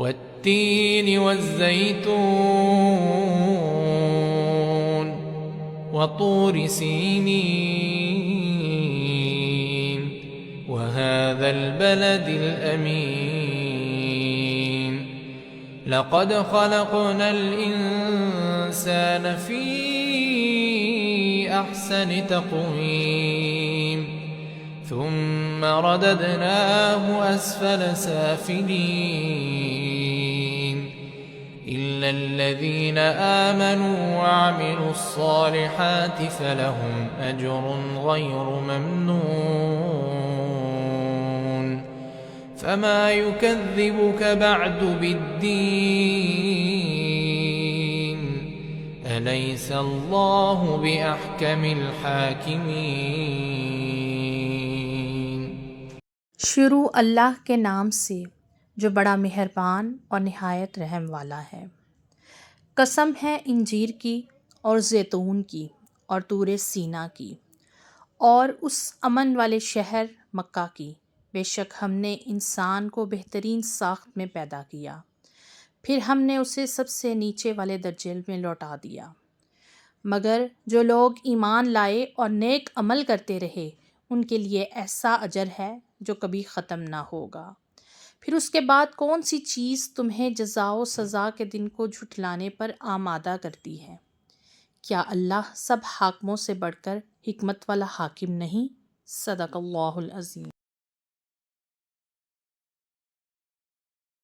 والتين والزيتون وطور سينين وهذا البلد الأمين لقد خلقنا الإنسان في أحسن تقويم ثم رددناه أسفل سافلين إلا الذين آمنوا وعملوا الصالحات فلهم أجر غير ممنون فما يكذبك بعد بالدين أليس الله بأحكم الحاكمين। शुरू अल्लाह के नाम से जो बड़ा मेहरबान और निहायत रहम वाला है। कसम है इंजीर की और ज़ैतून की और तूरे सीना की और उस अमन वाले शहर मक्का की। बेशक हमने इंसान को बेहतरीन साख्त में पैदा किया, फिर हमने उसे सबसे नीचे वाले दर्जे में लौटा दिया। मगर जो लोग ईमान लाए और नेक अमल करते रहे उनके लिए ऐसा अजर है जो कभी ख़त्म ना होगा। फिर उसके बाद कौन सी चीज़ तुम्हें जज़ाओ सज़ा के दिन को झुठलाने पर आमादा करती है? क्या अल्लाह सब हाकिमों से बढ़कर हिकमत वाला हाकिम नहीं? सदक़ल्लाहुल अज़ीम।